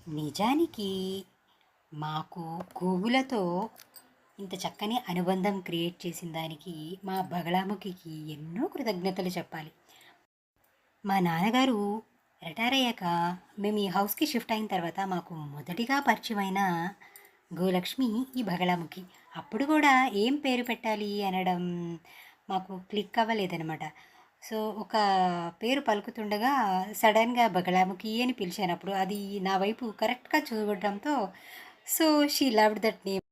నిజానికి మాకు గోవులతో ఇంత చక్కని అనుబంధం క్రియేట్ చేసిన దానికి మా బగళాముఖికి ఎన్నో కృతజ్ఞతలు చెప్పాలి. మా నాన్నగారు రిటైర్ అయ్యాక మేము ఈ హౌస్కి షిఫ్ట్ అయిన తర్వాత మాకు మొదటిగా పరిచయమైన గోలక్ష్మి ఈ బగళాముఖి. అప్పుడు కూడా ఏం పేరు పెట్టాలి అనడం మాకు క్లిక్ అవ్వలేదనమాట. సో ఒక పేరు పలుకుతుండగా సడన్గా బగళాముఖి అని పిలిచానప్పుడు అది నా వైపు కరెక్ట్గా చూడటంతో so she loved that name.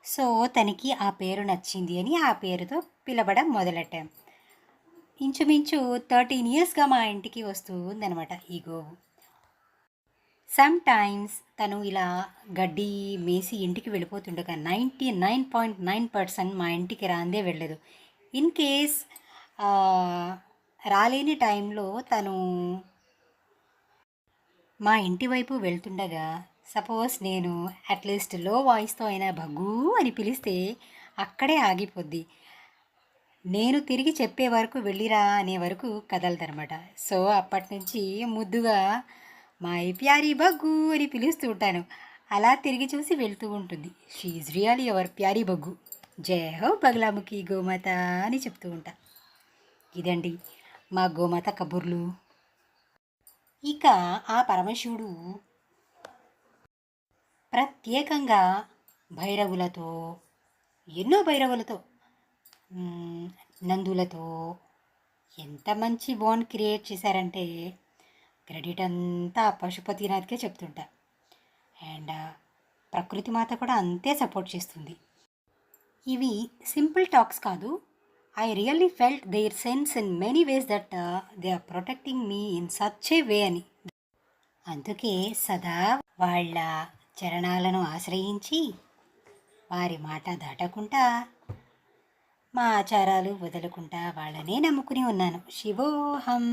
So తనకి ఆ పేరు నచ్చింది అని ఆ పేరుతో పిలవడం మొదలెట్టాం. ఇంచుమించు 13 ఇయర్స్గా మా ఇంటికి వస్తూ ఉందనమాట ఈ గోవు. సమ్ టైమ్స్ తను ఇలా గడ్డి మేసి ఇంటికి వెళ్ళిపోతుండగా 99.9% మా ఇంటికి రాందే వెళ్ళదు. ఇన్ కేస్ రాలేని టైంలో తను మా ఇంటి వైపు వెళ్తుండగా సపోజ్ నేను అట్లీస్ట్ లో వాయిస్తో అయినా భగ్గూ అని పిలిస్తే అక్కడే ఆగిపోద్ది. నేను తిరిగి చెప్పే వరకు వెళ్ళిరా అనే వరకు కదలదనమాట. సో అప్పటి నుంచి ముద్దుగా మై ప్యారీ బగ్గు అని పిలుస్తూ ఉంటాను. అలా తిరిగి చూసి వెళ్తూ ఉంటుంది. షీ ఈజ్ రియల్లీ అవర్ ప్యారీ బగ్గు. జై హో బగలాముఖి గోమాత అని చెప్తూ ఉంటా. ఇదండి మా గోమాత కబుర్లు. ఇక ఆ పరమశివుడు ప్రత్యేకంగా భైరవులతో, ఎన్నో భైరవులతో, నందులతో ఎంత మంచి బాండ్ క్రియేట్ చేశారంటే క్రెడిట్ అంతా పశుపతినాథ్కే చెప్తుంటా. అండ్ ప్రకృతి మాత కూడా అంతే సపోర్ట్ చేస్తుంది. ఇవి సింపుల్ టాక్స్ కాదు. I really felt there sense in many ways that they are protecting me in such a way అని. అందుకే సదా వాళ్ళ చరణాలను ఆశ్రయించి వారి మాట దాటకుండా మా ఆచారాలు వదలకుండా వాళ్ళనే నమ్ముకుని ఉన్నాను. శివోహం.